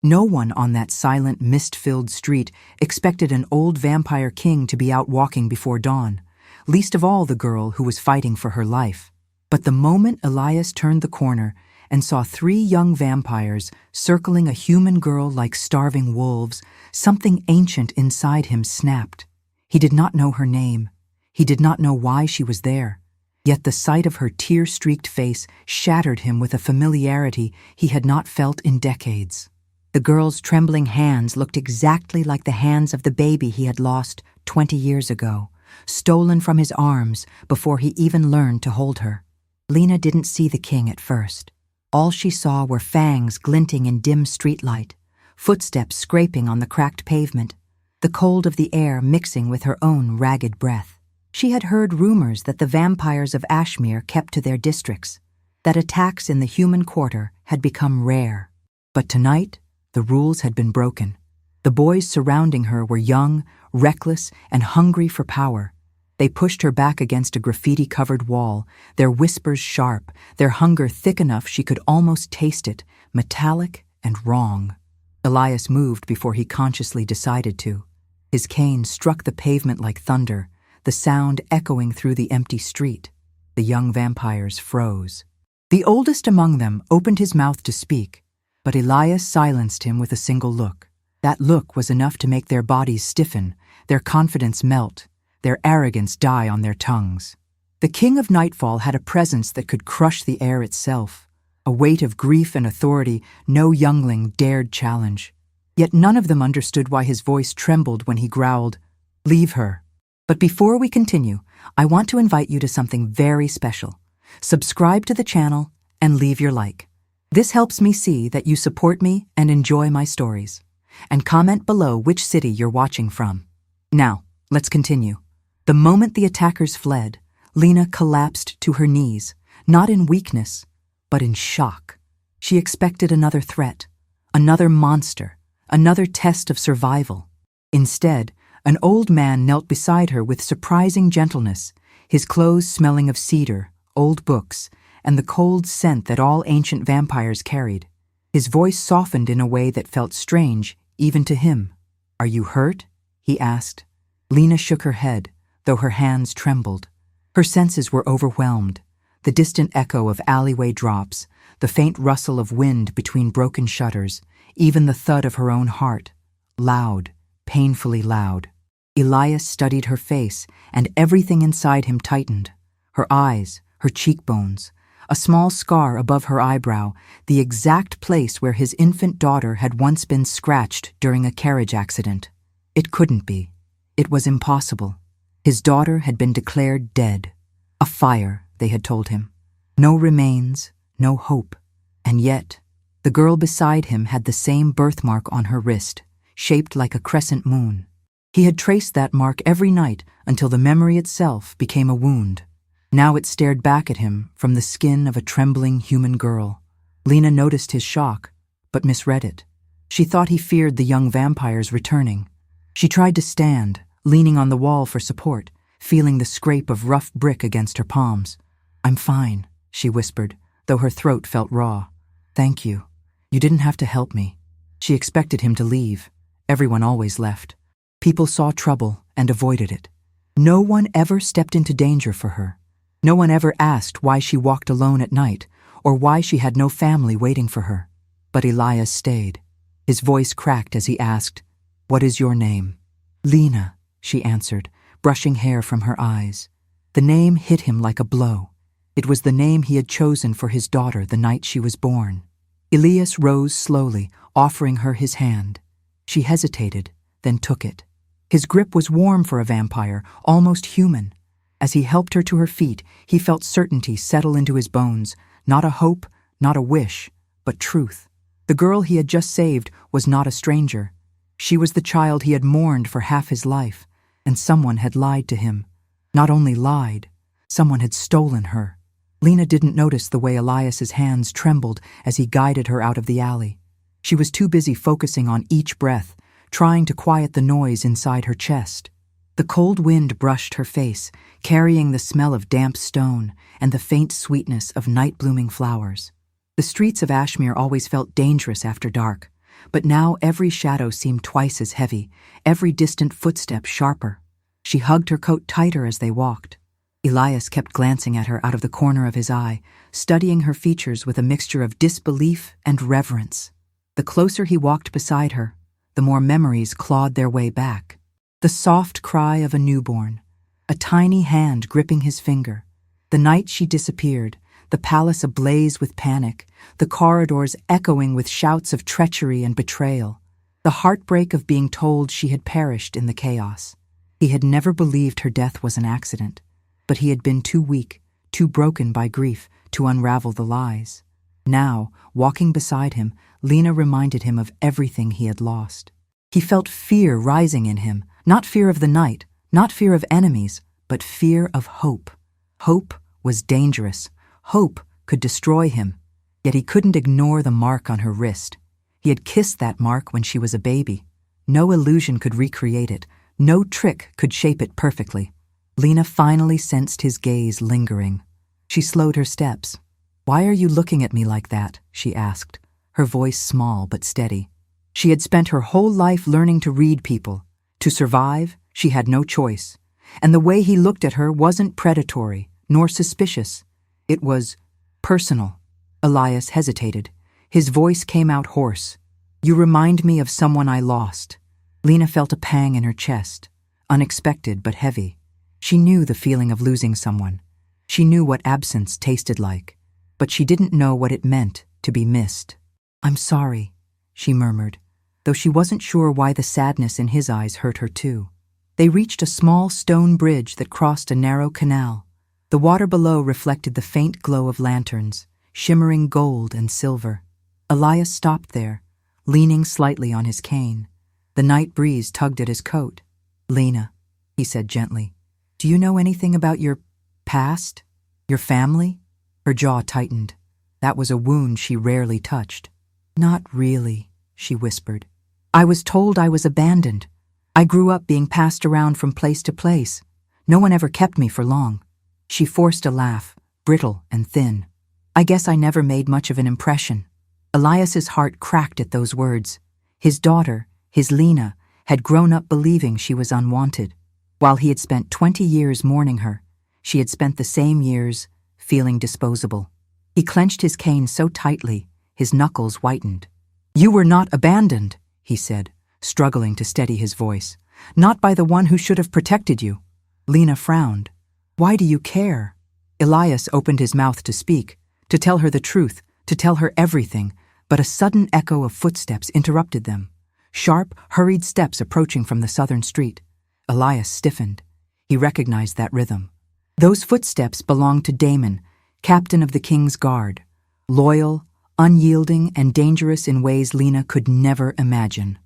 No one on that silent, mist-filled street expected an old vampire king to be out walking before dawn, least of all the girl who was fighting for her life. But the moment Elias turned the corner and saw 3 young vampires circling a human girl like starving wolves, something ancient inside him snapped. He did not know her name. He did not know why she was there. Yet the sight of her tear-streaked face shattered him with a familiarity he had not felt in decades. The girl's trembling hands looked exactly like the hands of the baby he had lost 20 years ago, stolen from his arms before he even learned to hold her. Lena didn't see the king at first. All she saw were fangs glinting in dim streetlight, footsteps scraping on the cracked pavement, the cold of the air mixing with her own ragged breath. She had heard rumors that the vampires of Ashmere kept to their districts, that attacks in the human quarter had become rare. But tonight, the rules had been broken. The boys surrounding her were young, reckless, and hungry for power. They pushed her back against a graffiti-covered wall, their whispers sharp, their hunger thick enough she could almost taste it, metallic and wrong. Elias moved before he consciously decided to. His cane struck the pavement like thunder, the sound echoing through the empty street. The young vampires froze. The oldest among them opened his mouth to speak, but Elias silenced him with a single look. That look was enough to make their bodies stiffen, their confidence melt, their arrogance die on their tongues. The King of Nightfall had a presence that could crush the air itself, a weight of grief and authority no youngling dared challenge. Yet none of them understood why his voice trembled when he growled, "Leave her." But before we continue, I want to invite you to something very special. Subscribe to the channel and leave your like. This helps me see that you support me and enjoy my stories. And comment below which city you're watching from. Now, let's continue. The moment the attackers fled, Lena collapsed to her knees, not in weakness, but in shock. She expected another threat, another monster, another test of survival. Instead, an old man knelt beside her with surprising gentleness, his clothes smelling of cedar, old books, and the cold scent that all ancient vampires carried. His voice softened in a way that felt strange, even to him. "Are you hurt?" he asked. Lena shook her head, though her hands trembled. Her senses were overwhelmed. The distant echo of alleyway drops, the faint rustle of wind between broken shutters, even the thud of her own heart. Loud, painfully loud. Elias studied her face, and everything inside him tightened. Her eyes, her cheekbones, a small scar above her eyebrow, the exact place where his infant daughter had once been scratched during a carriage accident. It couldn't be. It was impossible. His daughter had been declared dead. A fire, they had told him. No remains, no hope. And yet, the girl beside him had the same birthmark on her wrist, shaped like a crescent moon. He had traced that mark every night until the memory itself became a wound. Now it stared back at him from the skin of a trembling human girl. Lena noticed his shock, but misread it. She thought he feared the young vampires returning. She tried to stand, leaning on the wall for support, feeling the scrape of rough brick against her palms. "I'm fine," she whispered, though her throat felt raw. "Thank you. You didn't have to help me." She expected him to leave. Everyone always left. People saw trouble and avoided it. No one ever stepped into danger for her. No one ever asked why she walked alone at night or why she had no family waiting for her. But Elias stayed. His voice cracked as he asked, "What is your name?" "Lena," she answered, brushing hair from her eyes. The name hit him like a blow. It was the name he had chosen for his daughter the night she was born. Elias rose slowly, offering her his hand. She hesitated, then took it. His grip was warm for a vampire, almost human. As he helped her to her feet, he felt certainty settle into his bones, not a hope, not a wish, but truth. The girl he had just saved was not a stranger. She was the child he had mourned for half his life, and someone had lied to him. Not only lied, someone had stolen her. Lena didn't notice the way Elias's hands trembled as he guided her out of the alley. She was too busy focusing on each breath, trying to quiet the noise inside her chest. The cold wind brushed her face, carrying the smell of damp stone and the faint sweetness of night-blooming flowers. The streets of Ashmere always felt dangerous after dark, but now every shadow seemed twice as heavy, every distant footstep sharper. She hugged her coat tighter as they walked. Elias kept glancing at her out of the corner of his eye, studying her features with a mixture of disbelief and reverence. The closer he walked beside her, the more memories clawed their way back. The soft cry of a newborn, a tiny hand gripping his finger, the night she disappeared, the palace ablaze with panic, the corridors echoing with shouts of treachery and betrayal, the heartbreak of being told she had perished in the chaos. He had never believed her death was an accident, but he had been too weak, too broken by grief to unravel the lies. Now, walking beside him, Lena reminded him of everything he had lost. He felt fear rising in him, not fear of the night, not fear of enemies, but fear of hope. Hope was dangerous. Hope could destroy him. Yet he couldn't ignore the mark on her wrist. He had kissed that mark when she was a baby. No illusion could recreate it. No trick could shape it perfectly. Lena finally sensed his gaze lingering. She slowed her steps. "Why are you looking at me like that?" she asked, her voice small but steady. She had spent her whole life learning to read people. To survive, she had no choice. And the way he looked at her wasn't predatory, nor suspicious. It was personal. Elias hesitated. His voice came out hoarse. "You remind me of someone I lost." Lena felt a pang in her chest, unexpected but heavy. She knew the feeling of losing someone. She knew what absence tasted like, but she didn't know what it meant to be missed. "I'm sorry," she murmured, though she wasn't sure why the sadness in his eyes hurt her too. They reached a small stone bridge that crossed a narrow canal. The water below reflected the faint glow of lanterns, shimmering gold and silver. Elias stopped there, leaning slightly on his cane. The night breeze tugged at his coat. "Lena," he said gently, "do you know anything about your past? Your family?" Her jaw tightened. That was a wound she rarely touched. "Not really," she whispered. "I was told I was abandoned. I grew up being passed around from place to place. No one ever kept me for long." She forced a laugh, brittle and thin. "I guess I never made much of an impression." Elias's heart cracked at those words. His daughter, his Lena, had grown up believing she was unwanted. While he had spent 20 years mourning her, she had spent the same years feeling disposable. He clenched his cane so tightly, his knuckles whitened. "You were not abandoned," he said, struggling to steady his voice. "Not by the one who should have protected you." Lena frowned. "Why do you care?" Elias opened his mouth to speak, to tell her the truth, to tell her everything, but a sudden echo of footsteps interrupted them. Sharp, hurried steps approaching from the southern street. Elias stiffened. He recognized that rhythm. Those footsteps belonged to Damon, captain of the King's Guard, loyal, unyielding, and dangerous in ways Lena could never imagine.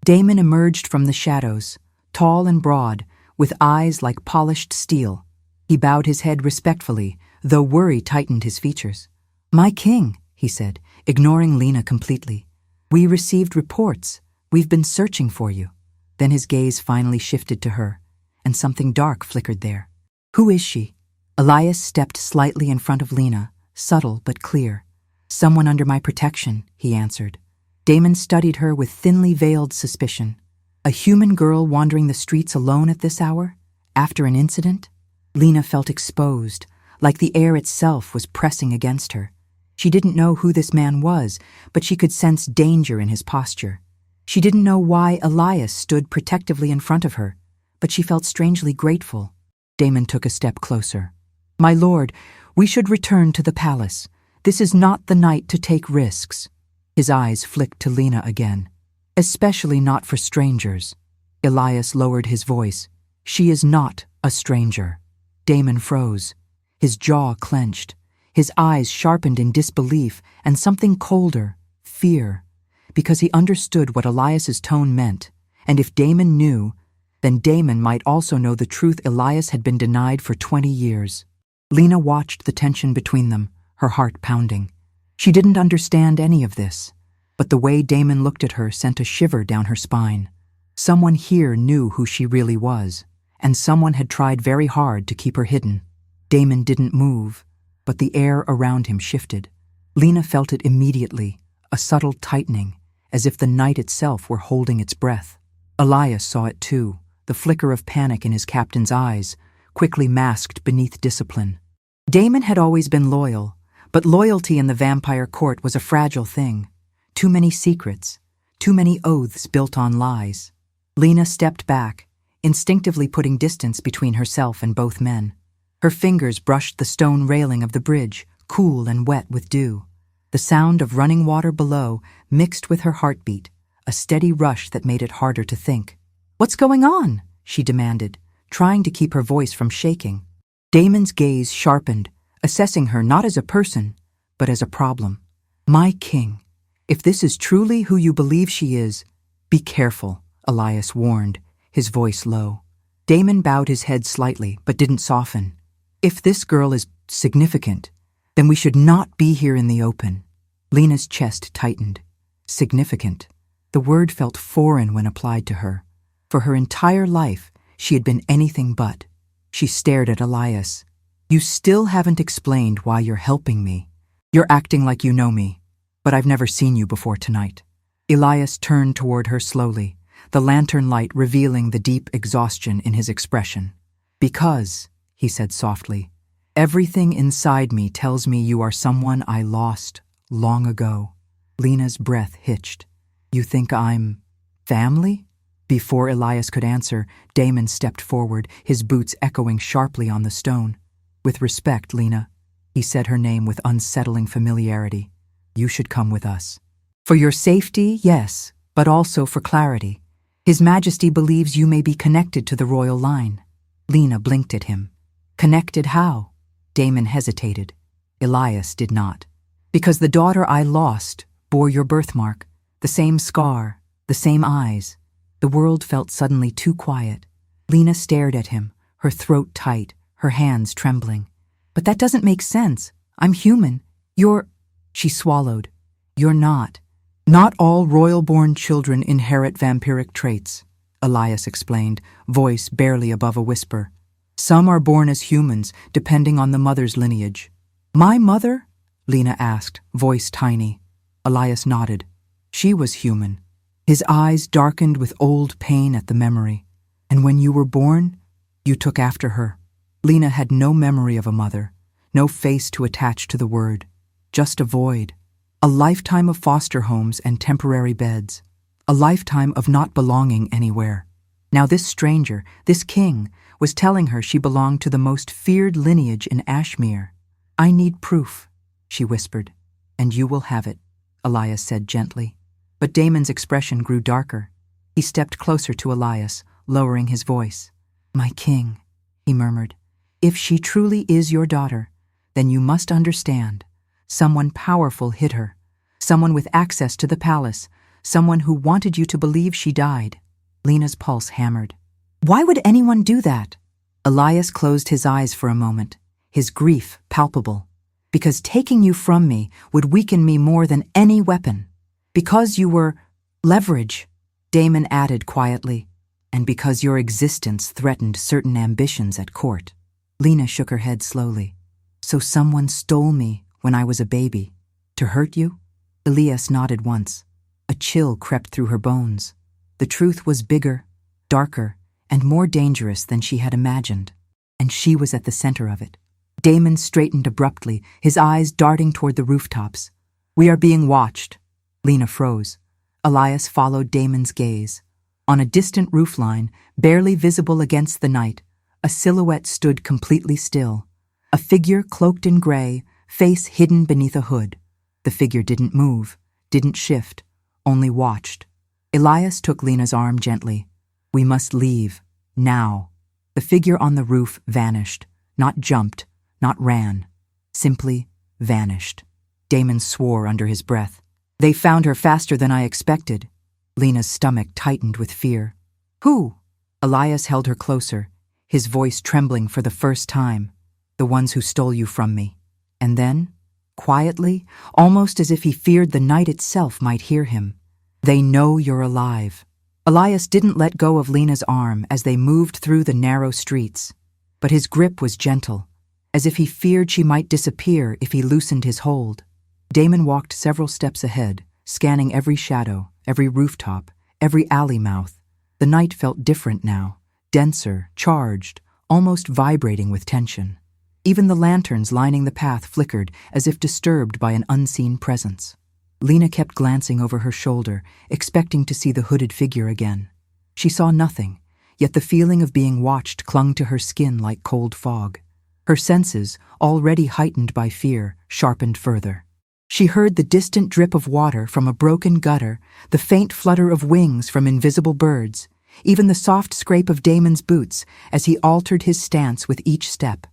Damon emerged from the shadows, tall and broad, with eyes like polished steel. He bowed his head respectfully, though worry tightened his features. "My king," he said, ignoring Lena completely. "We received reports. We've been searching for you." Then his gaze finally shifted to her, and something dark flickered there. "Who is she?" Elias stepped slightly in front of Lena, subtle but clear. "Someone under my protection," he answered. Damon studied her with thinly veiled suspicion. A human girl wandering the streets alone at this hour? After an incident? Lena felt exposed, like the air itself was pressing against her. She didn't know who this man was, but she could sense danger in his posture. She didn't know why Elias stood protectively in front of her, but she felt strangely grateful. Damon took a step closer. "My lord, we should return to the palace. This is not the night to take risks." His eyes flicked to Lena again. "Especially not for strangers." Elias lowered his voice. "She is not a stranger." Damon froze. His jaw clenched. His eyes sharpened in disbelief and something colder, fear, because he understood what Elias's tone meant, and if Damon knew, then Damon might also know the truth Elias had been denied for 20 years. Lena watched the tension between them, her heart pounding. She didn't understand any of this, but the way Damon looked at her sent a shiver down her spine. Someone here knew who she really was, and someone had tried very hard to keep her hidden. Damon didn't move, but the air around him shifted. Lena felt it immediately, a subtle tightening, as if the night itself were holding its breath. Elias saw it too, the flicker of panic in his captain's eyes, quickly masked beneath discipline. Damon had always been loyal, but loyalty in the vampire court was a fragile thing. Too many secrets, too many oaths built on lies. Lena stepped back, instinctively putting distance between herself and both men. Her fingers brushed the stone railing of the bridge, cool and wet with dew. The sound of running water below mixed with her heartbeat, a steady rush that made it harder to think. "What's going on?" she demanded, trying to keep her voice from shaking. Damon's gaze sharpened, assessing her not as a person, but as a problem. "My king, if this is truly who you believe she is, be careful," Elias warned, his voice low. Damon bowed his head slightly, but didn't soften. "If this girl is significant, then we should not be here in the open." Lena's chest tightened. Significant. The word felt foreign when applied to her. For her entire life, she had been anything but. She stared at Elias. "You still haven't explained why you're helping me. You're acting like you know me, but I've never seen you before tonight." Elias turned toward her slowly, the lantern light revealing the deep exhaustion in his expression. "Because," he said softly, "everything inside me tells me you are someone I lost long ago." Lena's breath hitched. "You think I'm family?" Before Elias could answer, Damon stepped forward, his boots echoing sharply on the stone. "With respect, Lena," he said her name with unsettling familiarity, "you should come with us. For your safety, yes, but also for clarity. His Majesty believes you may be connected to the royal line." Lena blinked at him. "Connected how?" Damon hesitated. Elias did not. "Because the daughter I lost bore your birthmark, the same scar, the same eyes." The world felt suddenly too quiet. Lena stared at him, her throat tight, her hands trembling. "But that doesn't make sense. I'm human. You're—" She swallowed. "You're not. Not all royal-born children inherit vampiric traits," Elias explained, voice barely above a whisper. "Some are born as humans, depending on the mother's lineage." "My mother?" Lena asked, voice tiny. Elias nodded. "She was human." His eyes darkened with old pain at the memory. "And when you were born, you took after her." Lena had no memory of a mother, no face to attach to the word, just a void. A lifetime of foster homes and temporary beds. A lifetime of not belonging anywhere. Now this stranger, this king, was telling her she belonged to the most feared lineage in Ashmere. "I need proof," she whispered. "And you will have it," Elias said gently. But Damon's expression grew darker. He stepped closer to Elias, lowering his voice. "My king," he murmured, "if she truly is your daughter, then you must understand. Someone powerful hid her. Someone with access to the palace. Someone who wanted you to believe she died." Lena's pulse hammered. "Why would anyone do that?" Elias closed his eyes for a moment, his grief palpable. "Because taking you from me would weaken me more than any weapon. Because you were leverage," Damon added quietly, "and because your existence threatened certain ambitions at court." Lena shook her head slowly. "So someone stole me when I was a baby. To hurt you?" Elias nodded once. A chill crept through her bones. The truth was bigger, darker, and more dangerous than she had imagined. And she was at the center of it. Damon straightened abruptly, his eyes darting toward the rooftops. "We are being watched." Lena froze. Elias followed Damon's gaze. On a distant roofline, barely visible against the night, a silhouette stood completely still. A figure cloaked in gray, face hidden beneath a hood. The figure didn't move, didn't shift, only watched. Elias took Lena's arm gently. "We must leave, now." The figure on the roof vanished, not jumped, not ran, simply vanished. Damon swore under his breath. "They found her faster than I expected." Lena's stomach tightened with fear. "Who?" Elias held her closer, his voice trembling for the first time. "The ones who stole you from me." And then, quietly, almost as if he feared the night itself might hear him, "They know you're alive." Elias didn't let go of Lena's arm as they moved through the narrow streets, but his grip was gentle, as if he feared she might disappear if he loosened his hold. Damon walked several steps ahead, scanning every shadow, every rooftop, every alley mouth. The night felt different now, denser, charged, almost vibrating with tension. Even the lanterns lining the path flickered as if disturbed by an unseen presence. Lena kept glancing over her shoulder, expecting to see the hooded figure again. She saw nothing, yet the feeling of being watched clung to her skin like cold fog. Her senses, already heightened by fear, sharpened further. She heard the distant drip of water from a broken gutter, the faint flutter of wings from invisible birds, even the soft scrape of Damon's boots as he altered his stance with each step.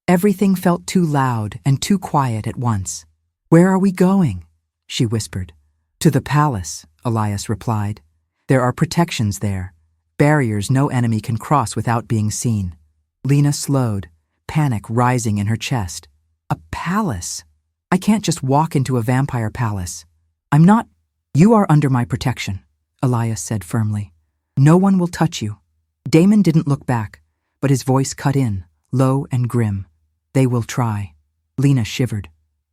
Everything felt too loud and too quiet at once. "Where are we going?" she whispered. "To the palace," Elias replied. "There are protections there, barriers no enemy can cross without being seen." Lena slowed, panic rising in her chest. "A palace? I can't just walk into a vampire palace. I'm not—" "You are under my protection," Elias said firmly. "No one will touch you." Damon didn't look back, but his voice cut in, low and grim. "They will try." Lena shivered.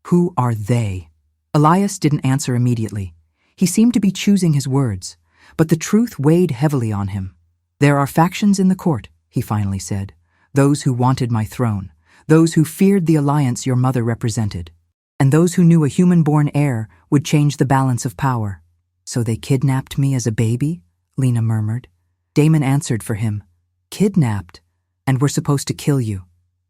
"Who are they?" Elias didn't answer immediately. He seemed to be choosing his words, but the truth weighed heavily on him. "There are factions in the court," he finally said. "Those who wanted my throne, those who feared the alliance your mother represented, and those who knew a human-born heir would change the balance of power." "So they kidnapped me as a baby?" Lena murmured. Damon answered for him. "Kidnapped? And we're supposed to kill you."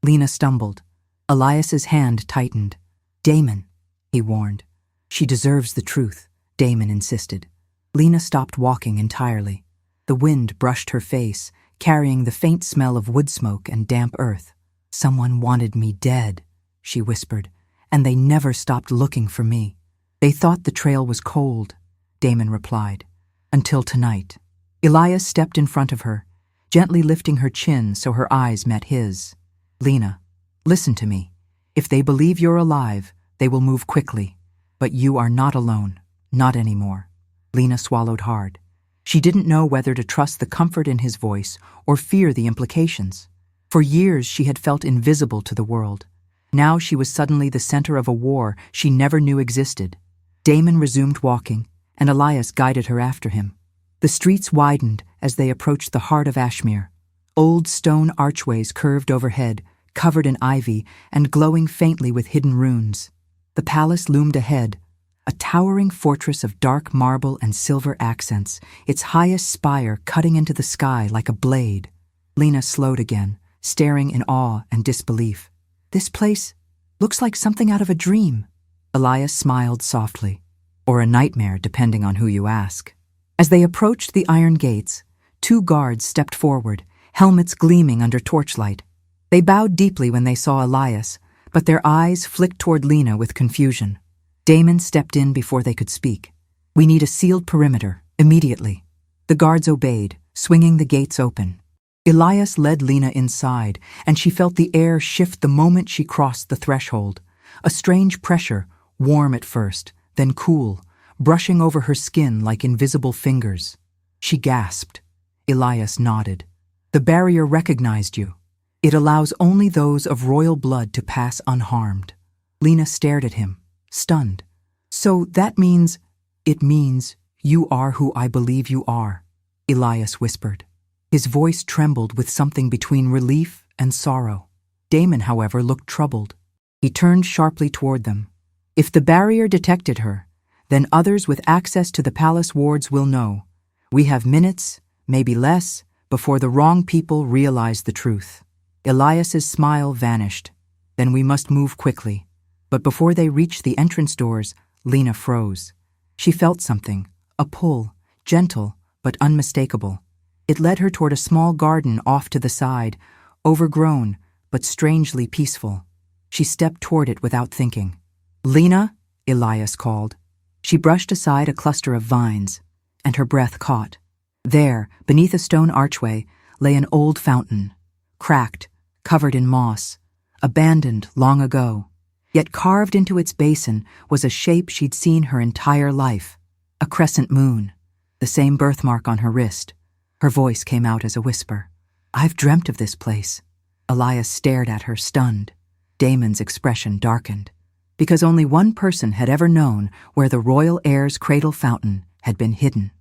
Lena stumbled. Elias's hand tightened. "Damon," he warned. "She deserves the truth," Damon insisted. Lena stopped walking entirely. The wind brushed her face, carrying the faint smell of wood smoke and damp earth. "Someone wanted me dead," she whispered, "and they never stopped looking for me." "They thought the trail was cold," Damon replied. "Until tonight." Elias stepped in front of her, gently lifting her chin so her eyes met his. "Lena, listen to me. If they believe you're alive, they will move quickly. But you are not alone, not anymore." Lena swallowed hard. She didn't know whether to trust the comfort in his voice or fear the implications. For years she had felt invisible to the world. Now she was suddenly the center of a war she never knew existed. Damon resumed walking, and Elias guided her after him. The streets widened as they approached the heart of Ashmere. Old stone archways curved overhead, covered in ivy and glowing faintly with hidden runes. The palace loomed ahead, a towering fortress of dark marble and silver accents, its highest spire cutting into the sky like a blade. Lena slowed again, staring in awe and disbelief. "This place looks like something out of a dream." Elias smiled softly. "Or a nightmare, depending on who you ask." As they approached the iron gates, 2 guards stepped forward, helmets gleaming under torchlight. They bowed deeply when they saw Elias, but their eyes flicked toward Lena with confusion. Damon stepped in before they could speak. "We need a sealed perimeter, immediately." The guards obeyed, swinging the gates open. Elias led Lena inside, and she felt the air shift the moment she crossed the threshold. A strange pressure, warm at first, then cool, brushing over her skin like invisible fingers. She gasped. Elias nodded. "The barrier recognized you. It allows only those of royal blood to pass unharmed." Lena stared at him, stunned. "So that means—" "It means you are who I believe you are," Elias whispered. His voice trembled with something between relief and sorrow. Damon, however, looked troubled. He turned sharply toward them. "If the barrier detected her, then others with access to the palace wards will know. We have minutes, maybe less, before the wrong people realize the truth." Elias's smile vanished. "Then we must move quickly." But before they reached the entrance doors, Lena froze. She felt something, a pull, gentle but unmistakable. It led her toward a small garden off to the side, overgrown but strangely peaceful. She stepped toward it without thinking. "Lena," Elias called. She brushed aside a cluster of vines, and her breath caught. There, beneath a stone archway, lay an old fountain, cracked, covered in moss, abandoned long ago. Yet carved into its basin was a shape she'd seen her entire life, a crescent moon, the same birthmark on her wrist. Her voice came out as a whisper. "I've dreamt of this place." Elias stared at her, stunned. Damon's expression darkened, because only one person had ever known where the royal heir's cradle fountain had been hidden.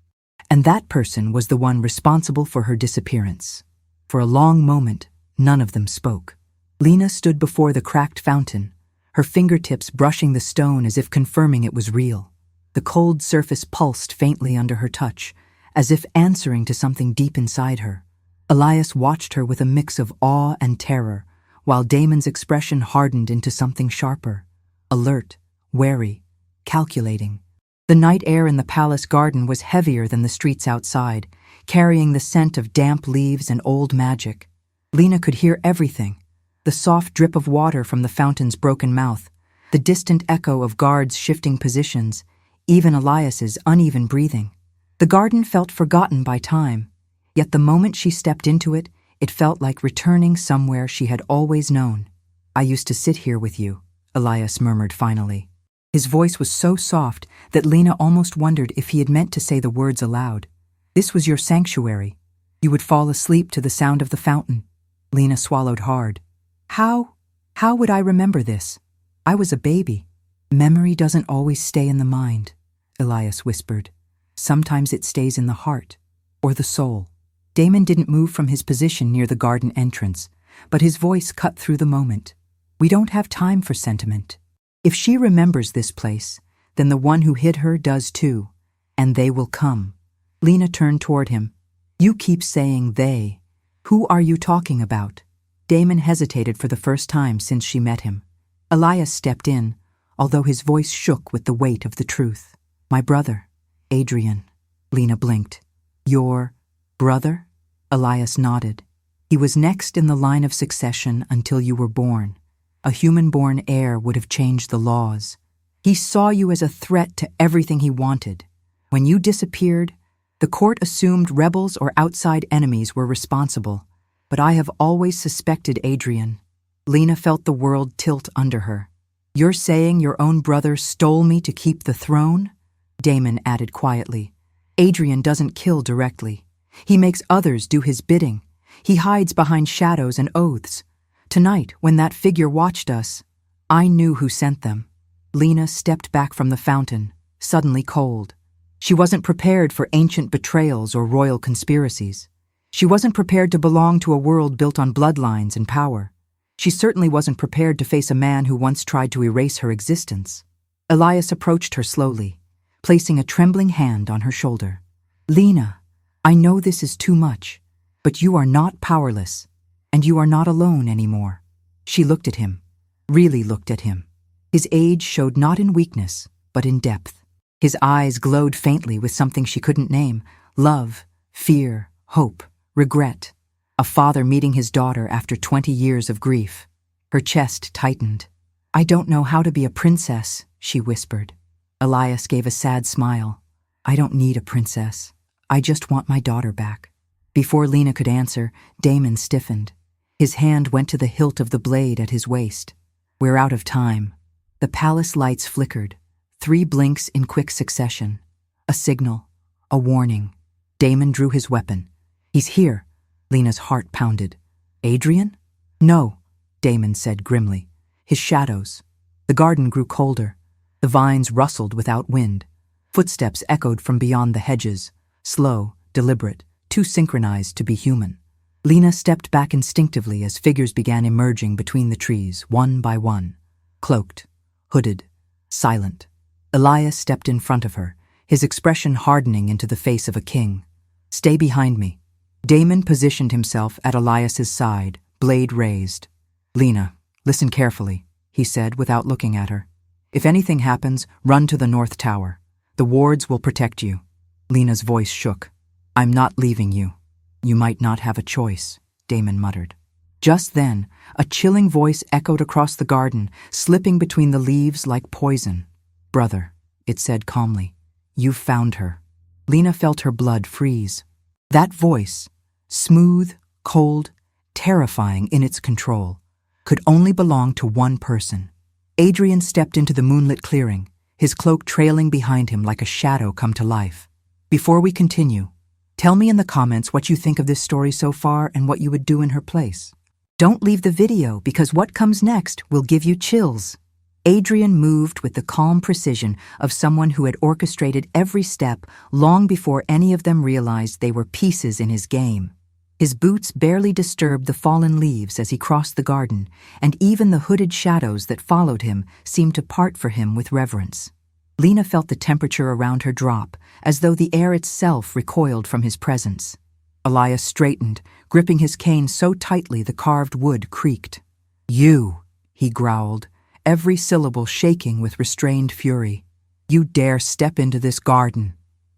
And that person was the one responsible for her disappearance. For a long moment, none of them spoke. Lena stood before the cracked fountain, her fingertips brushing the stone as if confirming it was real. The cold surface pulsed faintly under her touch, as if answering to something deep inside her. Elias watched her with a mix of awe and terror, while Damon's expression hardened into something sharper, alert, wary, calculating. The night air in the palace garden was heavier than the streets outside, carrying the scent of damp leaves and old magic. Lena could hear everything: the soft drip of water from the fountain's broken mouth, the distant echo of guards shifting positions, even Elias's uneven breathing. The garden felt forgotten by time, yet the moment she stepped into it, it felt like returning somewhere she had always known. "I used to sit here with you," Elias murmured finally. His voice was so soft that Lena almost wondered if he had meant to say the words aloud. "This was your sanctuary. You would fall asleep to the sound of the fountain." Lena swallowed hard. How would I remember this? I was a baby." "Memory doesn't always stay in the mind," Elias whispered. "Sometimes it stays in the heart, or the soul." Damon didn't move from his position near the garden entrance, but his voice cut through the moment. "We don't have time for sentiment. If she remembers this place, then the one who hid her does too, and they will come." Lena turned toward him. "You keep saying they. Who are you talking about?" Damon hesitated for the first time since she met him. Elias stepped in, although his voice shook with the weight of the truth. "My brother, Adrian." Lena blinked. "Your brother?" Elias nodded. "He was next in the line of succession until you were born. A human-born heir would have changed the laws. He saw you as a threat to everything he wanted. When you disappeared, the court assumed rebels or outside enemies were responsible, but I have always suspected Adrian." Lena felt the world tilt under her. "You're saying your own brother stole me to keep the throne?" Damon added quietly. "Adrian doesn't kill directly. He makes others do his bidding. He hides behind shadows and oaths. Tonight, when that figure watched us, I knew who sent them." Lena stepped back from the fountain, suddenly cold. She wasn't prepared for ancient betrayals or royal conspiracies. She wasn't prepared to belong to a world built on bloodlines and power. She certainly wasn't prepared to face a man who once tried to erase her existence. Elias approached her slowly, placing a trembling hand on her shoulder. "Lena, I know this is too much, but you are not powerless. And you are not alone anymore." She looked at him, really looked at him. His age showed not in weakness, but in depth. His eyes glowed faintly with something she couldn't name: love, fear, hope, regret. A father meeting his daughter after 20 years of grief. Her chest tightened. "I don't know how to be a princess," she whispered. Elias gave a sad smile. "I don't need a princess. I just want my daughter back." Before Lena could answer, Damon stiffened. His hand went to the hilt of the blade at his waist. "We're out of time." The palace lights flickered, 3 blinks in quick succession. A signal, a warning. Damon drew his weapon. "He's here." Lena's heart pounded. "Adrian?" "No," Damon said grimly. "His shadows." The garden grew colder. The vines rustled without wind. Footsteps echoed from beyond the hedges, slow, deliberate, too synchronized to be human. Lena stepped back instinctively as figures began emerging between the trees, one by one. Cloaked, hooded, silent. Elias stepped in front of her, his expression hardening into the face of a king. "Stay behind me." Damon positioned himself at Elias's side, blade raised. "Lena, listen carefully," he said without looking at her. "If anything happens, run to the North Tower. The wards will protect you." Lena's voice shook. "I'm not leaving you. You might not have a choice," Damon muttered. Just then, a chilling voice echoed across the garden, slipping between the leaves like poison. "Brother," it said calmly, "you've found her." Lena felt her blood freeze. That voice, smooth, cold, terrifying in its control, could only belong to one person. Adrian stepped into the moonlit clearing, his cloak trailing behind him like a shadow come to life. "Before we continue, tell me in the comments what you think of this story so far and what you would do in her place. Don't leave the video because what comes next will give you chills." Adrian moved with the calm precision of someone who had orchestrated every step long before any of them realized they were pieces in his game. His boots barely disturbed the fallen leaves as he crossed the garden, and even the hooded shadows that followed him seemed to part for him with reverence. Lena felt the temperature around her drop, as though the air itself recoiled from his presence. Elias straightened, gripping his cane so tightly the carved wood creaked. "You," he growled, every syllable shaking with restrained fury. "You dare step into this garden."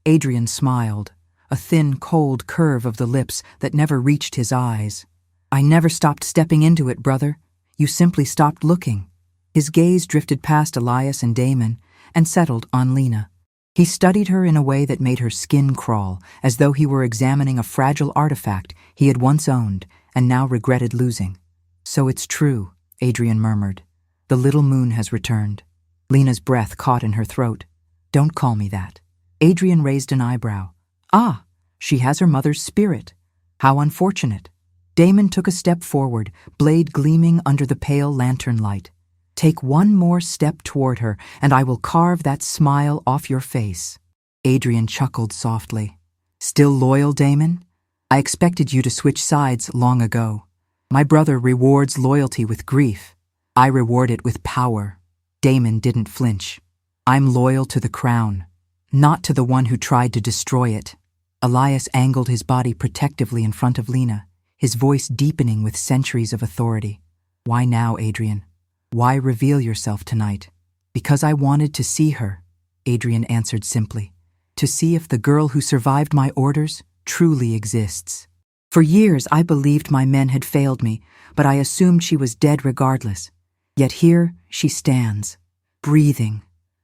Adrian smiled, a thin, cold curve of the lips that never reached his eyes. "I never stopped stepping into it, brother. You simply stopped looking." His gaze drifted past Elias and Damon and settled on Lena. He studied her in a way that made her skin crawl, as though he were examining a fragile artifact he had once owned and now regretted losing. "So it's true," Adrian murmured. "The little moon has returned." Lena's breath caught in her throat. "Don't call me that." Adrian raised an eyebrow. "Ah, she has her mother's spirit. How unfortunate." Damon took a step forward, blade gleaming under the pale lantern light. "Take one more step toward her, and I will carve that smile off your face." Adrian chuckled softly. "Still loyal, Damon? I expected you to switch sides long ago. My brother rewards loyalty with grief. I reward it with power." Damon didn't flinch. "I'm loyal to the crown, not to the one who tried to destroy it." Elias angled his body protectively in front of Lena, his voice deepening with centuries of authority. "Why now, Adrian? Why reveal yourself tonight?" "Because I wanted to see her," Adrian answered simply. "To see if the girl who survived my orders truly exists. For years I believed my men had failed me, but I assumed she was dead regardless. Yet here she stands, breathing."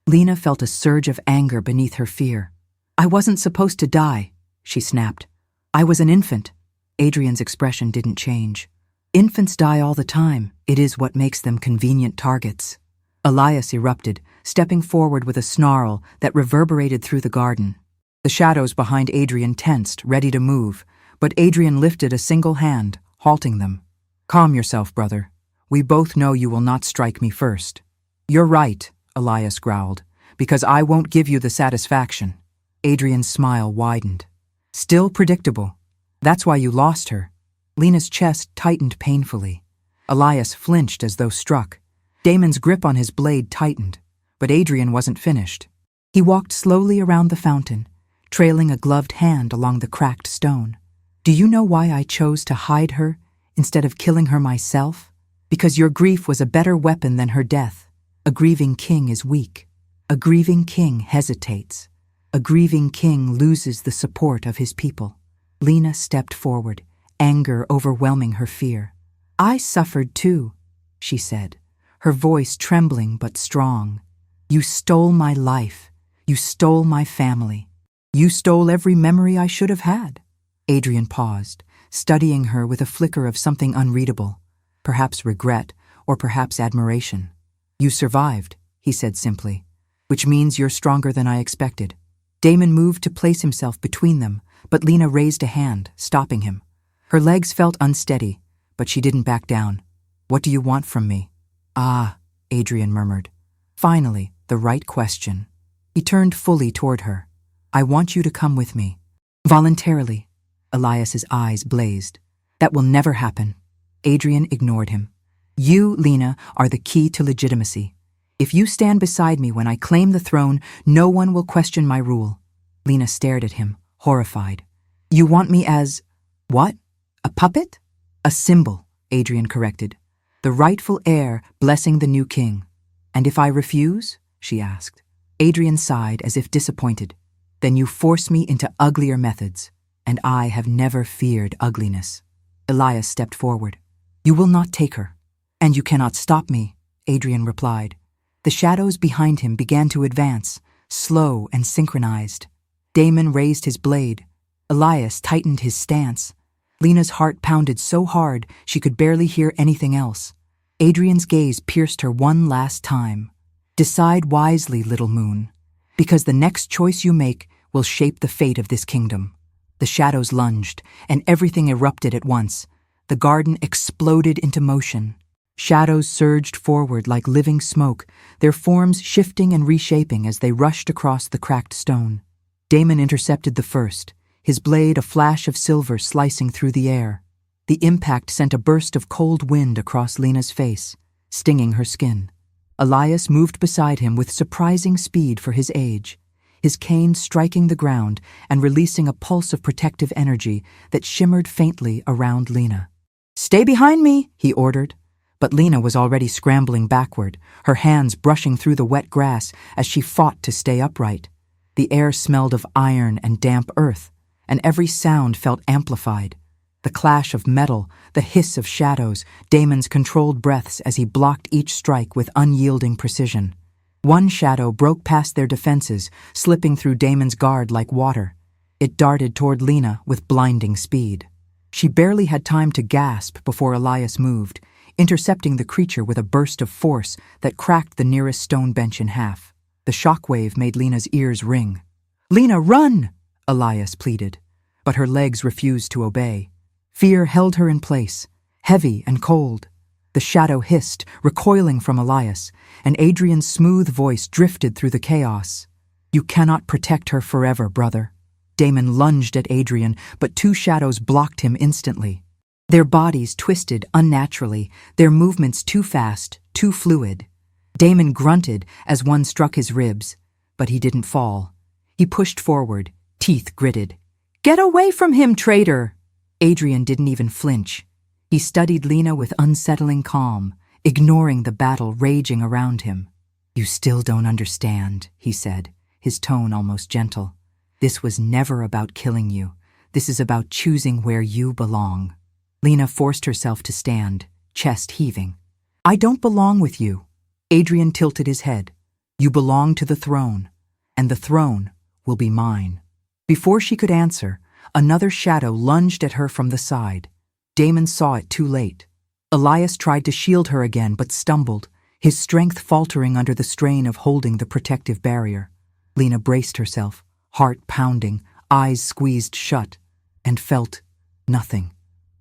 Lena felt a surge of anger beneath her fear. "I wasn't supposed to die," she snapped. "I was an infant." Adrian's expression didn't change. "Infants die all the time. It is what makes them convenient targets." Elias erupted, stepping forward with a snarl that reverberated through the garden. The shadows behind Adrian tensed, ready to move, but Adrian lifted a single hand, halting them. "Calm yourself, brother. We both know you will not strike me first." "You're right," Elias growled, "because I won't give you the satisfaction." Adrian's smile widened. "Still predictable. That's why you lost her." Lena's chest tightened painfully. Elias flinched as though struck. Damon's grip on his blade tightened, but Adrian wasn't finished. He walked slowly around the fountain, trailing a gloved hand along the cracked stone. "Do you know why I chose to hide her instead of killing her myself? Because your grief was a better weapon than her death. A grieving king is weak. A grieving king hesitates. A grieving king loses the support of his people." Lena stepped forward, anger overwhelming her fear. "I suffered too," she said, her voice trembling but strong. "You stole my life. You stole my family. You stole every memory I should have had." Adrian paused, studying her with a flicker of something unreadable, perhaps regret or perhaps admiration. "You survived," he said simply, "which means you're stronger than I expected." Damon moved to place himself between them, but Lena raised a hand, stopping him. Her legs felt unsteady, but she didn't back down. "What do you want from me?" "Ah," Adrian murmured. Finally, the right question. He turned fully toward her. "I want you to come with me." "Voluntarily." Elias's eyes blazed. "That will never happen." Adrian ignored him. "You, Lena, are the key to legitimacy. If you stand beside me when I claim the throne, no one will question my rule." Lena stared at him, horrified. "You want me as... what? A puppet?" "A symbol," Adrian corrected. "The rightful heir blessing the new king." "And if I refuse?" she asked. Adrian sighed as if disappointed. "Then you force me into uglier methods, and I have never feared ugliness." Elias stepped forward. "You will not take her, and you cannot stop me," Adrian replied. The shadows behind him began to advance, slow and synchronized. Damon raised his blade. Elias tightened his stance. Lena's heart pounded so hard she could barely hear anything else. Adrian's gaze pierced her one last time. "Decide wisely, little moon, because the next choice you make will shape the fate of this kingdom." The shadows lunged, and everything erupted at once. The garden exploded into motion. Shadows surged forward like living smoke, their forms shifting and reshaping as they rushed across the cracked stone. Damon intercepted the first, his blade a flash of silver slicing through the air. The impact sent a burst of cold wind across Lena's face, stinging her skin. Elias moved beside him with surprising speed for his age, his cane striking the ground and releasing a pulse of protective energy that shimmered faintly around Lena. "Stay behind me," he ordered. But Lena was already scrambling backward, her hands brushing through the wet grass as she fought to stay upright. The air smelled of iron and damp earth, and every sound felt amplified. The clash of metal, the hiss of shadows, Damon's controlled breaths as he blocked each strike with unyielding precision. One shadow broke past their defenses, slipping through Damon's guard like water. It darted toward Lena with blinding speed. She barely had time to gasp before Elias moved, intercepting the creature with a burst of force that cracked the nearest stone bench in half. The shockwave made Lena's ears ring. "Lena, run!" Elias pleaded, but her legs refused to obey. Fear held her in place, heavy and cold. The shadow hissed, recoiling from Elias, and Adrian's smooth voice drifted through the chaos. "You cannot protect her forever, brother." Damon lunged at Adrian, but two shadows blocked him instantly. Their bodies twisted unnaturally, their movements too fast, too fluid. Damon grunted as one struck his ribs, but he didn't fall. He pushed forward, teeth gritted. "Get away from him, traitor!" Adrian didn't even flinch. He studied Lena with unsettling calm, ignoring the battle raging around him. "You still don't understand," he said, his tone almost gentle. "This was never about killing you. This is about choosing where you belong." Lena forced herself to stand, chest heaving. "I don't belong with you." Adrian tilted his head. "You belong to the throne, and the throne will be mine." Before she could answer, another shadow lunged at her from the side. Damon saw it too late. Elias tried to shield her again but stumbled, his strength faltering under the strain of holding the protective barrier. Lena braced herself, heart pounding, eyes squeezed shut, and felt nothing.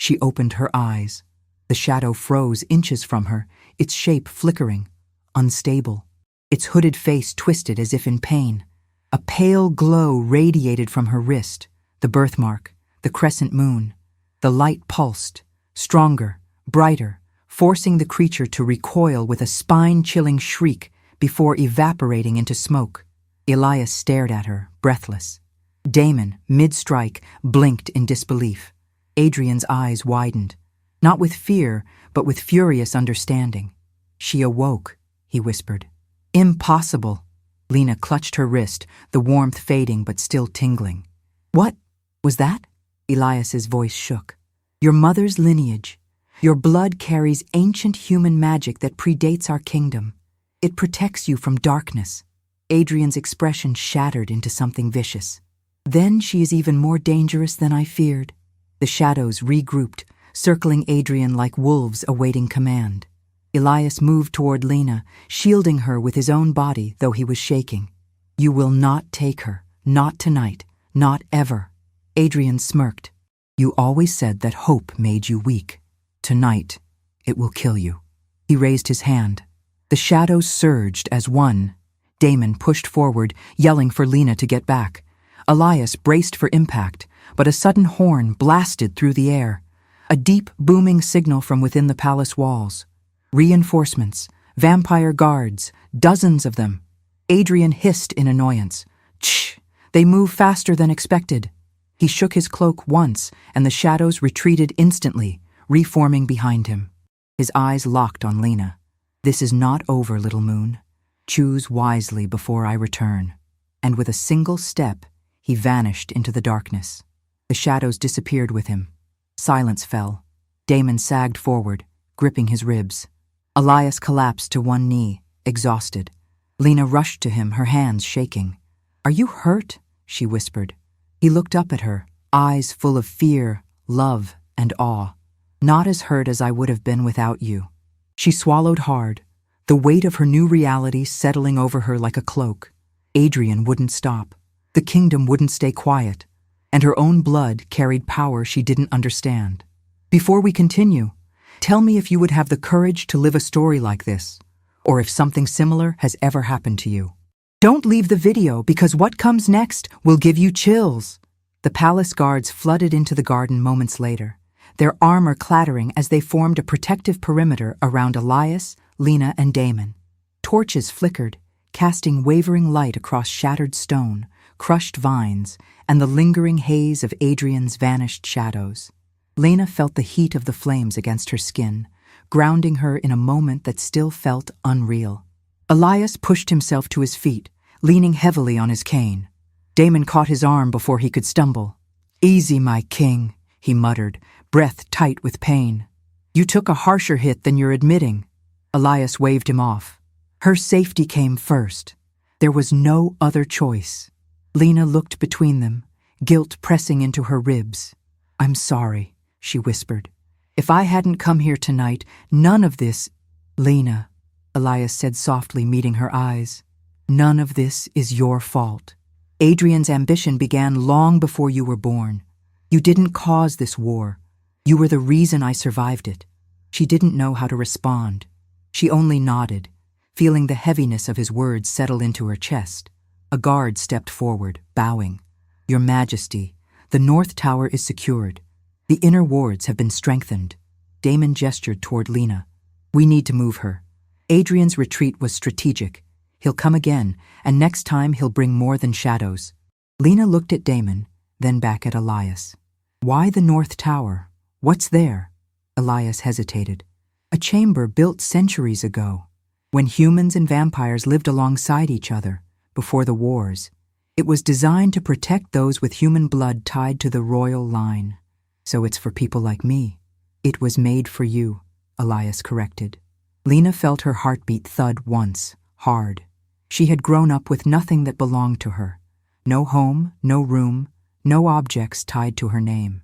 She opened her eyes. The shadow froze inches from her, its shape flickering, unstable. Its hooded face twisted as if in pain. A pale glow radiated from her wrist, the birthmark, the crescent moon. The light pulsed, stronger, brighter, forcing the creature to recoil with a spine-chilling shriek before evaporating into smoke. Elias stared at her, breathless. Damon, mid-strike, blinked in disbelief. Adrian's eyes widened, not with fear, but with furious understanding. "She awoke," he whispered. "Impossible." Lena clutched her wrist, the warmth fading but still tingling. "What was that?" Elias's voice shook. "Your mother's lineage. Your blood carries ancient human magic that predates our kingdom. It protects you from darkness." Adrian's expression shattered into something vicious. "Then she is even more dangerous than I feared." The shadows regrouped, circling Adrian like wolves awaiting command. Elias moved toward Lena, shielding her with his own body, though he was shaking. "You will not take her. Not tonight. Not ever." Adrian smirked. "You always said that hope made you weak. Tonight, it will kill you." He raised his hand. The shadows surged as one. Damon pushed forward, yelling for Lena to get back. Elias braced for impact, but a sudden horn blasted through the air. A deep, booming signal from within the palace walls. Reinforcements, vampire guards, dozens of them. Adrian hissed in annoyance. "Shh! They move faster than expected." He shook his cloak once, and the shadows retreated instantly, reforming behind him. His eyes locked on Lena. "This is not over, little moon. Choose wisely before I return." And with a single step, he vanished into the darkness. The shadows disappeared with him. Silence fell. Damon sagged forward, gripping his ribs. Elias collapsed to one knee, exhausted. Lena rushed to him, her hands shaking. "Are you hurt?" she whispered. He looked up at her, eyes full of fear, love, and awe. "Not as hurt as I would have been without you." She swallowed hard, the weight of her new reality settling over her like a cloak. Adrian wouldn't stop. The kingdom wouldn't stay quiet, and her own blood carried power she didn't understand. "Before we continue, Tell me if you would have the courage to live a story like this, or if something similar has ever happened to you. Don't leave the video because what comes next will give you chills. The palace guards flooded into the garden moments later, their armor clattering as they formed a protective perimeter around Elias, Lena, and Damon. Torches flickered, casting wavering light across shattered stone, crushed vines, and the lingering haze of Adrian's vanished shadows. Lena felt the heat of the flames against her skin, grounding her in a moment that still felt unreal. Elias pushed himself to his feet, leaning heavily on his cane. Damon caught his arm before he could stumble. "Easy, my king," he muttered, breath tight with pain. "You took a harsher hit than you're admitting." Elias waved him off. Her safety came first. There was no other choice. Lena looked between them, guilt pressing into her ribs. "I'm sorry," she whispered. "If I hadn't come here tonight, none of this—" "Lena," Elias said softly, meeting her eyes, "none of this is your fault. Adrian's ambition began long before you were born. You didn't cause this war. You were the reason I survived it." She didn't know how to respond. She only nodded, feeling the heaviness of his words settle into her chest. A guard stepped forward, bowing. "Your Majesty, the North Tower is secured. The inner wards have been strengthened." Damon gestured toward Lena. "We need to move her. Adrian's retreat was strategic. He'll come again, and next time he'll bring more than shadows." Lena looked at Damon, then back at Elias. "Why the North Tower? What's there?" Elias hesitated. "A chamber built centuries ago, when humans and vampires lived alongside each other, before the wars. It was designed to protect those with human blood tied to the royal line. So it's for people like me." "It was made for you," Elias corrected. Lena felt her heartbeat thud once, hard. She had grown up with nothing that belonged to her. No home, no room, no objects tied to her name.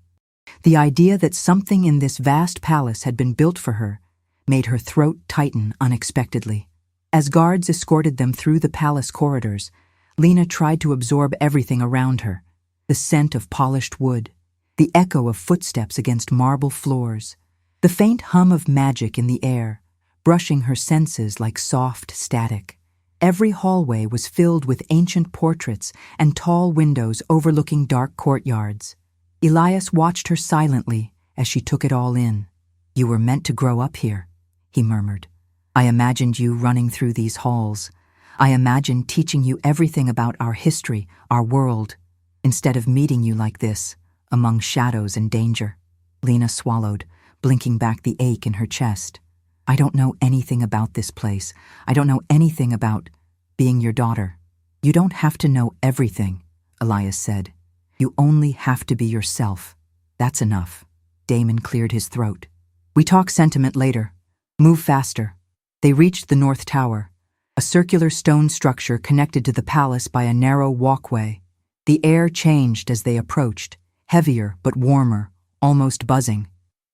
The idea that something in this vast palace had been built for her made her throat tighten unexpectedly. As guards escorted them through the palace corridors, Lena tried to absorb everything around her. The scent of polished wood, the echo of footsteps against marble floors, the faint hum of magic in the air, brushing her senses like soft static. Every hallway was filled with ancient portraits and tall windows overlooking dark courtyards. Elias watched her silently as she took it all in. "You were meant to grow up here," he murmured. "I imagined you running through these halls. I imagined teaching you everything about our history, our world, instead of meeting you like this, among shadows and danger." Lena swallowed, blinking back the ache in her chest. "I don't know anything about this place. I don't know anything about being your daughter." "You don't have to know everything," Elias said. "You only have to be yourself. That's enough." Damon cleared his throat. "We talk sentiment later. Move faster." They reached the North Tower, a circular stone structure connected to the palace by a narrow walkway. The air changed as they approached, heavier but warmer, almost buzzing.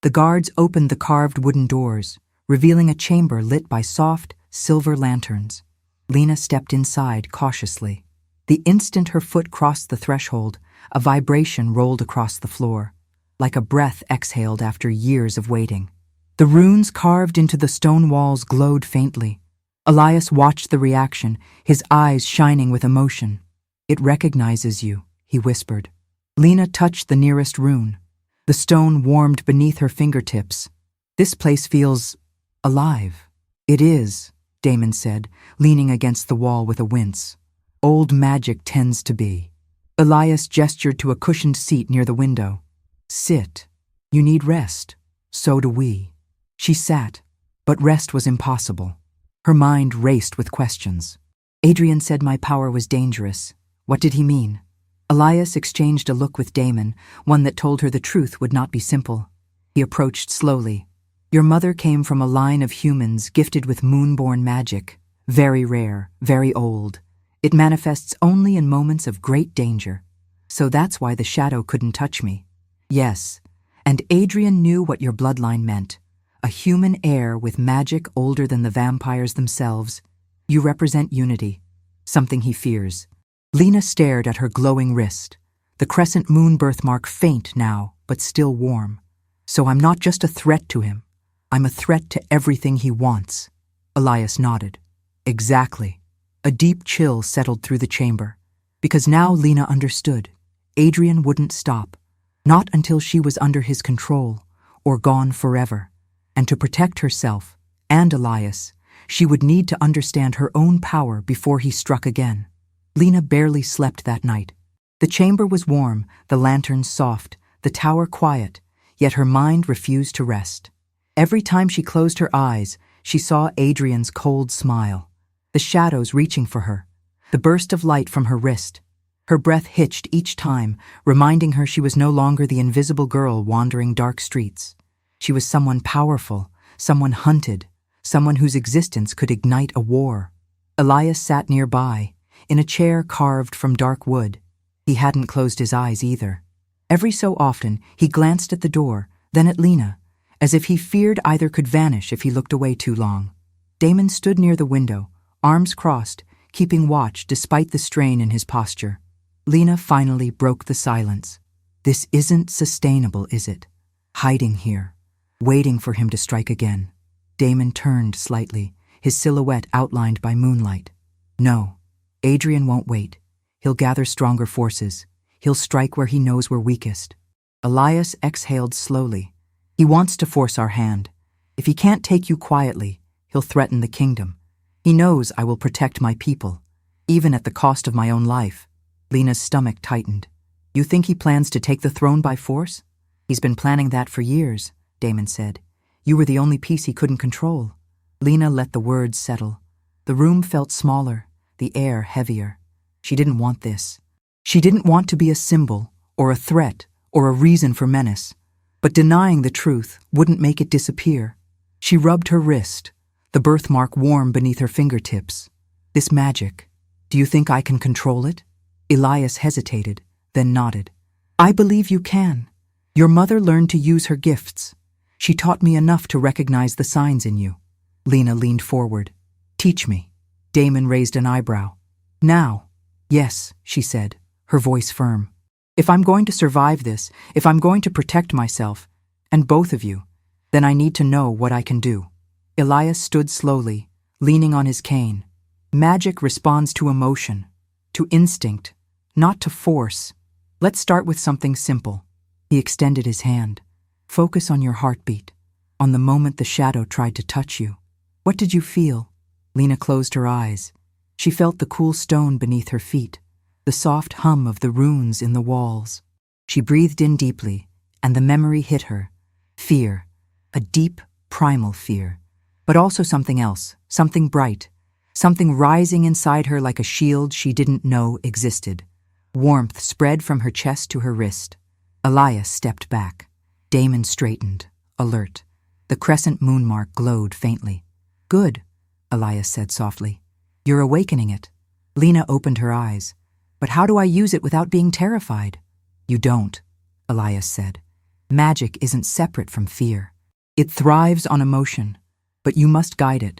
The guards opened the carved wooden doors, revealing a chamber lit by soft, silver lanterns. Lena stepped inside cautiously. The instant her foot crossed the threshold, a vibration rolled across the floor, like a breath exhaled after years of waiting. The runes carved into the stone walls glowed faintly. Elias watched the reaction, his eyes shining with emotion. "It recognizes you," he whispered. Lena touched the nearest rune. The stone warmed beneath her fingertips. "This place feels alive." "It is," Damon said, leaning against the wall with a wince. "Old magic tends to be." Elias gestured to a cushioned seat near the window. "Sit. You need rest. So do we." She sat, but rest was impossible. Her mind raced with questions. "Adrian said my power was dangerous. What did he mean?" Elias exchanged a look with Damon, one that told her the truth would not be simple. He approached slowly. "Your mother came from a line of humans gifted with moonborn magic, very rare, very old. It manifests only in moments of great danger. So that's why the shadow couldn't touch me." "Yes, and Adrian knew what your bloodline meant. A human heir with magic older than the vampires themselves. You represent unity, something he fears." Lena stared at her glowing wrist, the crescent moon birthmark faint now, but still warm. "So I'm not just a threat to him. I'm a threat to everything he wants. Elias nodded. Exactly. A deep chill settled through the chamber, because now Lena understood. Adrian wouldn't stop, not until she was under his control or gone forever. And to protect herself and Elias, she would need to understand her own power before he struck again. Lena barely slept that night. The chamber was warm, the lanterns soft, the tower quiet, yet her mind refused to rest. Every time she closed her eyes, she saw Adrian's cold smile, the shadows reaching for her, the burst of light from her wrist. Her breath hitched each time, reminding her she was no longer the invisible girl wandering dark streets. She was someone powerful, someone hunted, someone whose existence could ignite a war. Elias sat nearby, in a chair carved from dark wood. He hadn't closed his eyes either. Every so often, he glanced at the door, then at Lena, as if he feared either could vanish if he looked away too long. Damon stood near the window, arms crossed, keeping watch despite the strain in his posture. Lena finally broke the silence. This isn't sustainable, is it? Hiding here, waiting for him to strike again. Damon turned slightly, his silhouette outlined by moonlight. No, Adrian won't wait. He'll gather stronger forces. He'll strike where he knows we're weakest. Elias exhaled slowly. He wants to force our hand. If he can't take you quietly, he'll threaten the kingdom. He knows I will protect my people, even at the cost of my own life. Lena's stomach tightened. You think he plans to take the throne by force? He's been planning that for years, Damon said. You were the only piece he couldn't control. Lena let the words settle. The room felt smaller, the air heavier. She didn't want this. She didn't want to be a symbol, or a threat, or a reason for menace. But denying the truth wouldn't make it disappear. She rubbed her wrist, the birthmark warm beneath her fingertips. This magic, do you think I can control it? Elias hesitated, then nodded. I believe you can. Your mother learned to use her gifts. She taught me enough to recognize the signs in you. Lena leaned forward. Teach me. Damon raised an eyebrow. Now. Yes, she said, her voice firm. If I'm going to survive this, if I'm going to protect myself, and both of you, then I need to know what I can do. Elias stood slowly, leaning on his cane. Magic responds to emotion, to instinct, not to force. Let's start with something simple. He extended his hand. Focus on your heartbeat, on the moment the shadow tried to touch you. What did you feel? Lena closed her eyes. She felt the cool stone beneath her feet, the soft hum of the runes in the walls. She breathed in deeply, and the memory hit her. Fear, a deep, primal fear, but also something else, something bright, something rising inside her like a shield she didn't know existed. Warmth spread from her chest to her wrist. Elias stepped back. Damon straightened, alert. The crescent moon mark glowed faintly. Good, Elias said softly. You're awakening it. Lena opened her eyes. But how do I use it without being terrified? You don't, Elias said. Magic isn't separate from fear. It thrives on emotion, but you must guide it,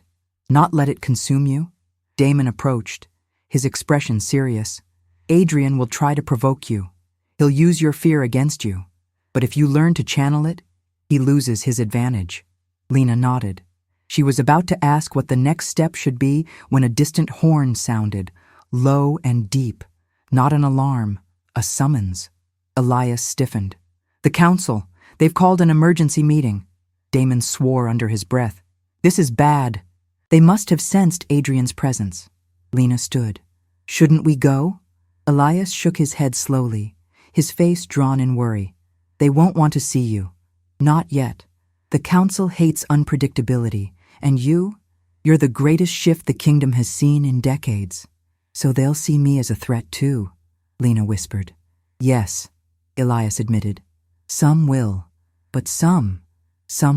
not let it consume you. Damon approached, his expression serious. Adrian will try to provoke you. He'll use your fear against you. But if you learn to channel it, he loses his advantage. Lena nodded. She was about to ask what the next step should be when a distant horn sounded, low and deep. Not an alarm, a summons. Elias stiffened. The council, they've called an emergency meeting. Damon swore under his breath. This is bad. They must have sensed Adrian's presence. Lena stood. Shouldn't we go? Elias shook his head slowly, his face drawn in worry. They won't want to see you. Not yet. The council hates unpredictability, and you're the greatest shift the kingdom has seen in decades. So they'll see me as a threat too, Lena whispered. Yes, Elias admitted. Some will, but some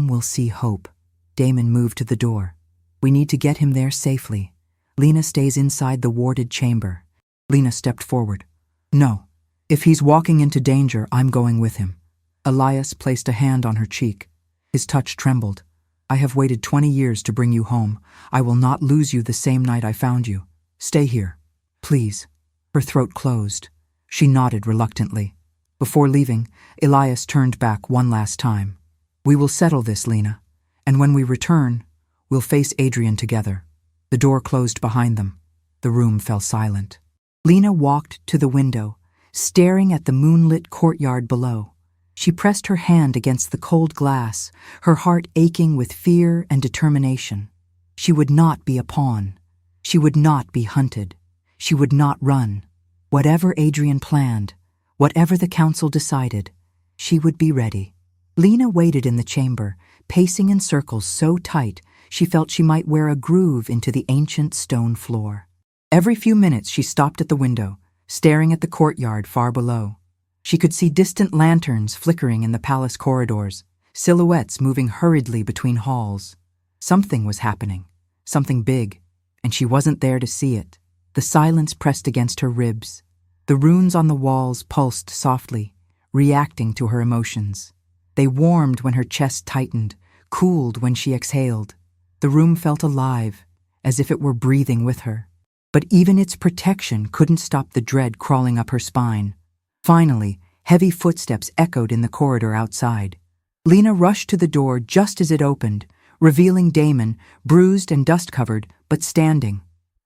will see hope. Damon moved to the door. We need to get him there safely. Lena stays inside the warded chamber. Lena stepped forward. No, if he's walking into danger, I'm going with him. Elias placed a hand on her cheek. His touch trembled. I have waited 20 years to bring you home. I will not lose you the same night I found you. Stay here. Please. Her throat closed. She nodded reluctantly. Before leaving, Elias turned back one last time. We will settle this, Lena. And when we return, we'll face Adrian together." The door closed behind them. The room fell silent. Lena walked to the window, staring at the moonlit courtyard below. She pressed her hand against the cold glass, her heart aching with fear and determination. She would not be a pawn. She would not be hunted. She would not run. Whatever Adrian planned, whatever the council decided, she would be ready. Lena waited in the chamber, pacing in circles so tight she felt she might wear a groove into the ancient stone floor. Every few minutes she stopped at the window, staring at the courtyard far below. She could see distant lanterns flickering in the palace corridors, silhouettes moving hurriedly between halls. Something was happening, something big, and she wasn't there to see it. The silence pressed against her ribs. The runes on the walls pulsed softly, reacting to her emotions. They warmed when her chest tightened, cooled when she exhaled. The room felt alive, as if it were breathing with her. But even its protection couldn't stop the dread crawling up her spine. Finally, heavy footsteps echoed in the corridor outside. Lena rushed to the door just as it opened, revealing Damon, bruised and dust-covered, but standing.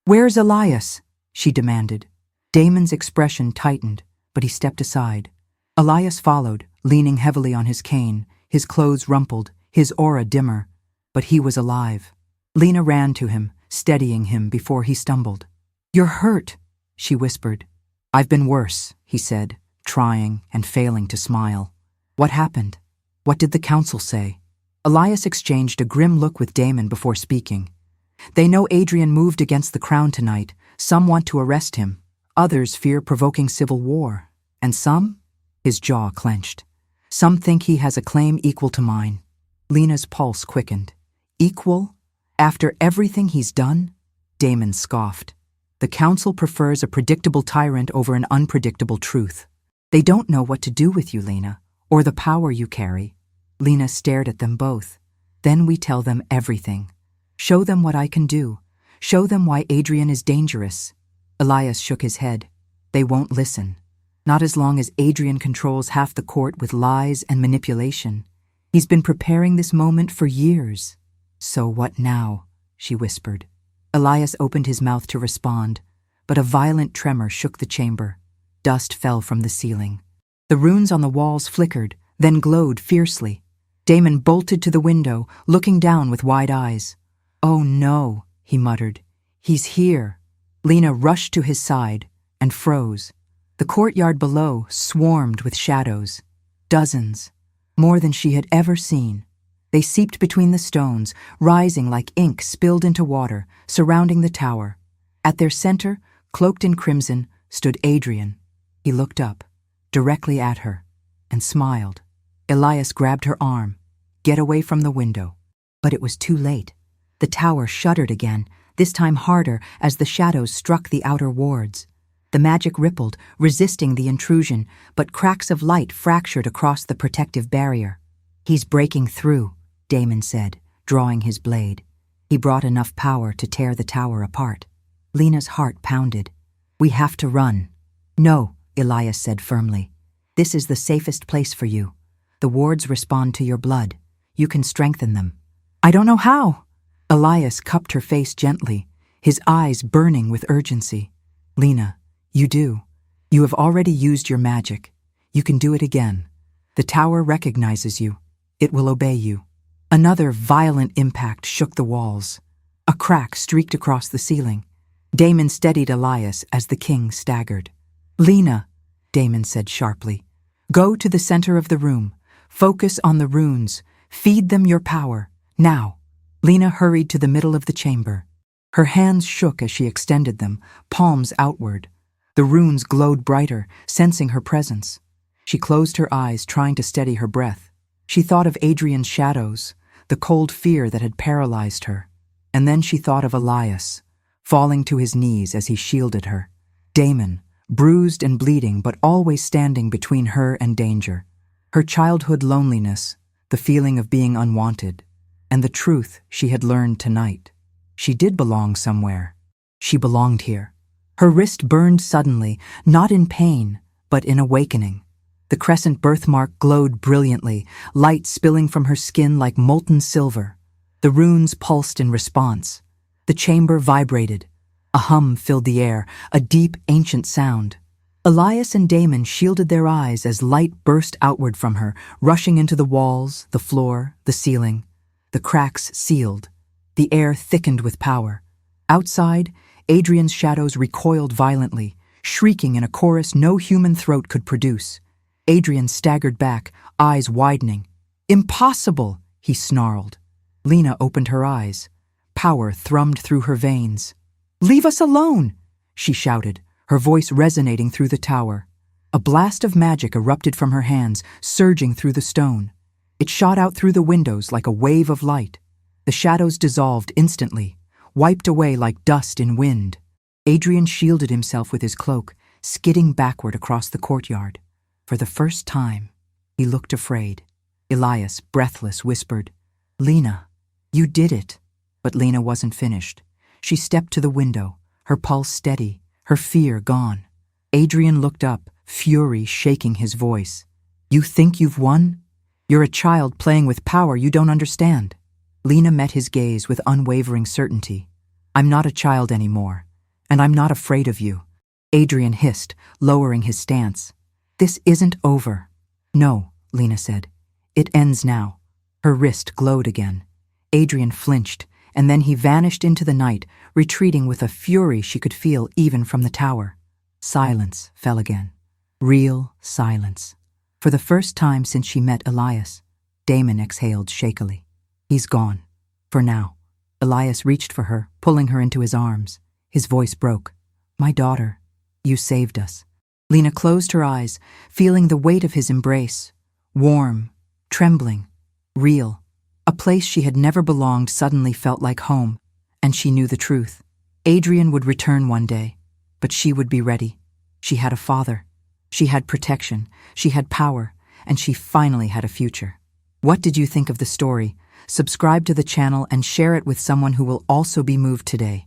"Where's Elias?" she demanded. Damon's expression tightened, but he stepped aside. Elias followed, leaning heavily on his cane, his clothes rumpled, his aura dimmer. But he was alive. Lena ran to him, steadying him before he stumbled. "You're hurt," she whispered. "I've been worse," he said, trying and failing to smile. "What happened? What did the council say?" Elias exchanged a grim look with Damon before speaking. "They know Adrian moved against the crown tonight. Some want to arrest him. Others fear provoking civil war. And some?" His jaw clenched. "Some think he has a claim equal to mine." Lena's pulse quickened. "Equal? After everything he's done?" Damon scoffed. "The council prefers a predictable tyrant over an unpredictable truth. They don't know what to do with you, Lena, or the power you carry." Lena stared at them both. "Then we tell them everything. Show them what I can do. Show them why Adrian is dangerous." Elias shook his head. "They won't listen. Not as long as Adrian controls half the court with lies and manipulation. He's been preparing this moment for years." "So what now?" she whispered. Elias opened his mouth to respond, but a violent tremor shook the chamber. Dust fell from the ceiling. The runes on the walls flickered, then glowed fiercely. Damon bolted to the window, looking down with wide eyes. "Oh no," he muttered. "He's here." Lena rushed to his side and froze. The courtyard below swarmed with shadows. Dozens, more than she had ever seen. They seeped between the stones, rising like ink spilled into water, surrounding the tower. At their center, cloaked in crimson, stood Adrian. He looked up, directly at her, and smiled. Elias grabbed her arm. "Get away from the window." But it was too late. The tower shuddered again, this time harder as the shadows struck the outer wards. The magic rippled, resisting the intrusion, but cracks of light fractured across the protective barrier. "He's breaking through," Damon said, drawing his blade. He brought enough power to tear the tower apart. Lena's heart pounded. "We have to run." "No," Elias said firmly. "This is the safest place for you. The wards respond to your blood. You can strengthen them." "I don't know how." Elias cupped her face gently, his eyes burning with urgency. "Lena, you do. You have already used your magic. You can do it again. The tower recognizes you. It will obey you." Another violent impact shook the walls. A crack streaked across the ceiling. Damon steadied Elias as the king staggered. "Lena," Damon said sharply, "go to the center of the room. Focus on the runes. Feed them your power. Now." Lena hurried to the middle of the chamber. Her hands shook as she extended them, palms outward. The runes glowed brighter, sensing her presence. She closed her eyes, trying to steady her breath. She thought of Adrian's shadows, the cold fear that had paralyzed her. And then she thought of Elias, falling to his knees as he shielded her. Damon, bruised and bleeding but always standing between her and danger. Her childhood loneliness, the feeling of being unwanted, and the truth she had learned tonight. She did belong somewhere. She belonged here. Her wrist burned suddenly, not in pain, but in awakening. The crescent birthmark glowed brilliantly, light spilling from her skin like molten silver. The runes pulsed in response. The chamber vibrated. A hum filled the air, a deep, ancient sound. Elias and Damon shielded their eyes as light burst outward from her, rushing into the walls, the floor, the ceiling. The cracks sealed. The air thickened with power. Outside, Adrian's shadows recoiled violently, shrieking in a chorus no human throat could produce. Adrian staggered back, eyes widening. "Impossible!" he snarled. Lena opened her eyes. Power thrummed through her veins. "Leave us alone!" she shouted, her voice resonating through the tower. A blast of magic erupted from her hands, surging through the stone. It shot out through the windows like a wave of light. The shadows dissolved instantly, wiped away like dust in wind. Adrian shielded himself with his cloak, skidding backward across the courtyard. For the first time, he looked afraid. Elias, breathless, whispered, "Lena, you did it." But Lena wasn't finished. She stepped to the window, her pulse steady, her fear gone. Adrian looked up, fury shaking his voice. "You think you've won? You're a child playing with power you don't understand." Lena met his gaze with unwavering certainty. "I'm not a child anymore, and I'm not afraid of you," Adrian hissed, lowering his stance. "This isn't over." "No," Lena said. "It ends now." Her wrist glowed again. Adrian flinched, and then he vanished into the night, retreating with a fury she could feel even from the tower. Silence fell again. Real silence. For the first time since she met Elias, Damon exhaled shakily. "He's gone. For now." Elias reached for her, pulling her into his arms. His voice broke. "My daughter, you saved us." Lena closed her eyes, feeling the weight of his embrace. Warm, trembling, real. A place she had never belonged suddenly felt like home, and she knew the truth. Adrian would return one day, but she would be ready. She had a father. She had protection. She had power, and she finally had a future. What did you think of the story? Subscribe to the channel and share it with someone who will also be moved today.